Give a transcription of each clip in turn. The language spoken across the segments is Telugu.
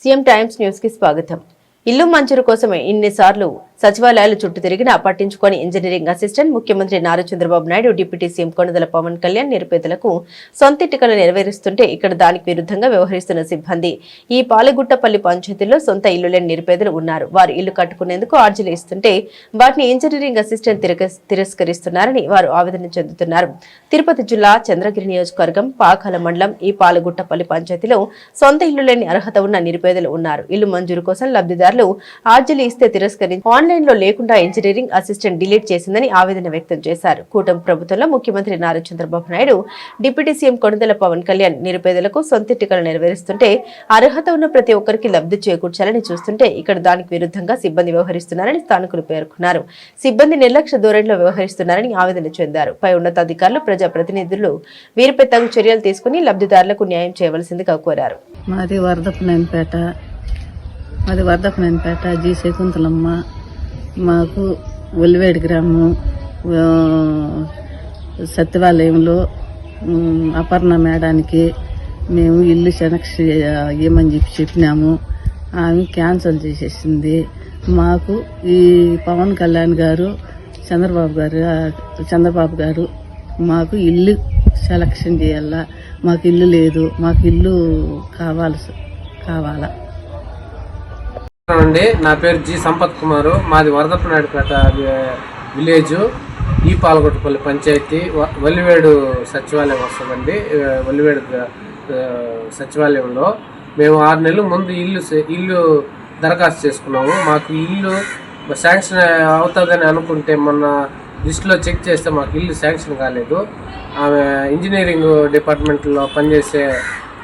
సీఎం టైమ్స్ న్యూస్ కి స్వాగతం. ఇల్లు మంజూరు కోసమే ఇన్నిసార్లు సచివాలయాలు చుట్టూ తిరిగినా పట్టించుకొని ఇంజనీరింగ్ అసిస్టెంట్ ముఖ్యమంత్రి నారా చంద్రబాబు నాయుడు, డిప్యూటీ సీఎం కొణిదెల పవన్ కళ్యాణ్ నిరుపేదలకు సొంతింటికలు నెరవేరుస్తుంటే ఇక్కడ దానికి విరుద్ధంగా వ్యవహరిస్తున్న సిబ్బంది. ఈ పాలగుట్టపల్లి పంచాయతీలో సొంత ఇల్లు లేని నిరుపేదలు ఉన్నారు. వారు ఇల్లు కట్టుకునేందుకు అర్జీలు ఇస్తుంటే వాటిని ఇంజనీరింగ్ అసిస్టెంట్ తిరస్కరిస్తున్నారని వారు ఆవేదన చెందుతున్నారు. తిరుపతి జిల్లా చంద్రగిరి నియోజకవర్గం పాకాల మండలం ఈ పాలగుట్టపల్లి పంచాయతీలో సొంత ఇల్లు లేని అర్హత ఉన్న నిరుపేదలు ఉన్నారు. ఇల్లు మంజూరు కోసం లబ్ధిదారులు అర్జీలు ఇస్తే తిరస్కరించి ఆన్లైన్ లో లేకుండా ఇంజనీరింగ్ అసిస్టెంట్ డిలీట్ చేసిందని ఆవేదన వ్యక్తం చేశారు. కూటమి ప్రభుత్వంలో ముఖ్యమంత్రి నారా చంద్రబాబు నాయుడు, డిప్యూటీ సీఎం కొణిదెల పవన్ కళ్యాణ్ నిరుపేదలకు సొంతింటికలు నెరవేరుస్తుంటే అర్హత ఉన్న ప్రతి ఒక్కరికి లబ్ధి చేకూర్చాలని చూస్తుంటే ఇక్కడ దానికి విరుద్ధంగా సిబ్బంది వ్యవహరిస్తున్నారని స్థానికులు పేర్కొన్నారు. సిబ్బంది నిర్లక్ష్య ధోరణిలో వ్యవహరిస్తున్నారని ఆవేదన చెందారు. పై ఉన్నతాధికారులు, ప్రజాప్రతినిధులు వీరిపై తగు చర్యలు తీసుకుని లబ్ధిదారులకు న్యాయం చేయవలసిందిగా కోరారు. మాది వరదపనేనిపేట జి శకుంతలమ్మ. మాకు ఒలివేడి గ్రామం సత్యవాలయంలో అపర్ణ మేడానికి మేము ఇల్లు సెలక్ష ఇవ్వమని చెప్పినాము. ఆమె క్యాన్సిల్ చేసేసింది. మాకు ఈ పవన్ కళ్యాణ్ గారు, చంద్రబాబు గారు మాకు ఇల్లు సెలక్షన్ చేయాలా. మాకు ఇల్లు లేదు, మాకు ఇల్లు కావాలా. నా పేరు జి సంపత్ కుమారు. మాది వరదపనాయుడుపేట విలేజ్, ఈ పాలగొట్టపల్లి పంచాయతీ, వల్లివేడు సచివాలయం వస్తుందండి. వల్లివేడు సచివాలయంలో మేము 6 నెలల ముందు ఇల్లు దరఖాస్తు చేసుకున్నాము. మాకు ఇల్లు శాంక్షన్ అవుతుందని అనుకుంటే మొన్న లిస్టులో చెక్ చేస్తే మాకు ఇల్లు శాంక్షన్ కాలేదు. ఆమె ఇంజనీరింగ్ డిపార్ట్మెంట్లో పనిచేసే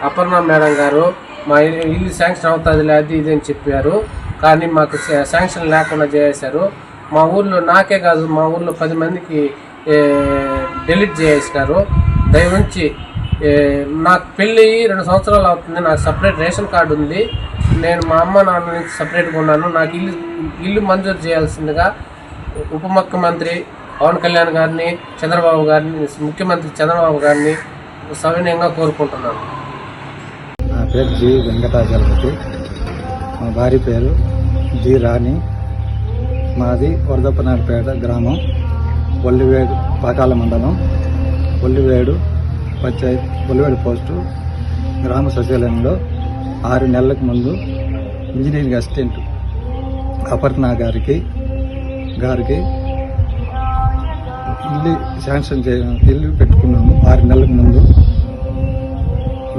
అపర్ణ మేడం గారు మా ఇల్లు శాంక్షన్ అవుతుంది అది ఇది అని చెప్పారు. కానీ మాకు శాంక్షన్ లేకుండా చేసేశారు. మా ఊర్లో నాకే కాదు, మా ఊర్లో 10 మందికి డిలీట్ చేసేసినారు. దయవుంచి నాకు పెళ్ళి 2 సంవత్సరాలు అవుతుంది. నాకు సపరేట్ రేషన్ కార్డు ఉంది. నేను మా అమ్మ నాన్న నుంచి సపరేట్గా ఉన్నాను. నాకు ఇల్లు మంజూరు చేయాల్సిందిగా ఉప ముఖ్యమంత్రి పవన్ కళ్యాణ్ గారిని, ముఖ్యమంత్రి చంద్రబాబు గారిని సవినయంగా కోరుకుంటున్నాను. నా పేరు జి వెంకటాచలపతి. మా భార్య పేరు జి రాణి. మాది వరదపనాయుడుపేట గ్రామం, ఒల్లివేడు పాకాల మండలం, ఒల్లివేడు పంచాయతీ, ఒల్లివేడు పోస్టు గ్రామ సచివాలయంలో 6 నెలలకు ముందు ఇంజనీరింగ్ అసిస్టెంట్ అపర్ణ గారికి ఇల్లు శాంక్షన్ ఇల్లు పెట్టుకున్నాము. 6 నెలలకు ముందు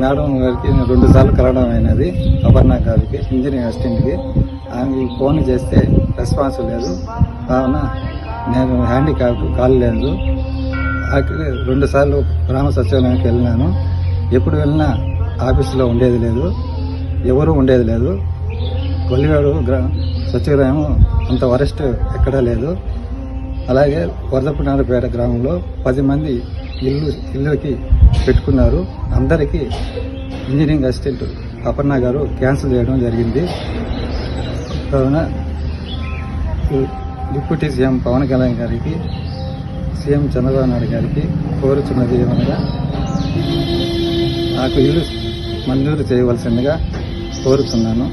మేడం గారికి 2 సార్లు కలవడం అయినది. అపర్ణ గారికి, ఇంజనీరింగ్ అసిస్టెంట్కి. ఆమె ఫోన్ చేస్తే రెస్పాన్స్ లేదు. కావున నేను హ్యాండిక్యాప్ కాల్ లేదు. 2 సార్లు గ్రామ సచివాలయానికి వెళ్ళినాను. ఎప్పుడు వెళ్ళినా ఆఫీసులో ఉండేది లేదు, ఎవరు ఉండేది లేదు. కొల్లివాడు సచివాలయం అంత వరెస్ట్ ఎక్కడా లేదు. అలాగే వరదపనాయుడుపేట గ్రామంలో 10 మంది ఇల్లుకి పెట్టుకున్నారు. అందరికీ ఇంజనీరింగ్ అసిస్టెంట్ అపర్ణ గారు క్యాన్సిల్ చేయడం జరిగింది. కావున డిప్యూటీ సీఎం పవన్ కళ్యాణ్ గారికి, సీఎం చంద్రబాబు నాయుడు గారికి కోరుచున్నది ఏమనగా నాకు ఇల్లు మంజూరు చేయవలసిందిగా కోరుతున్నాను.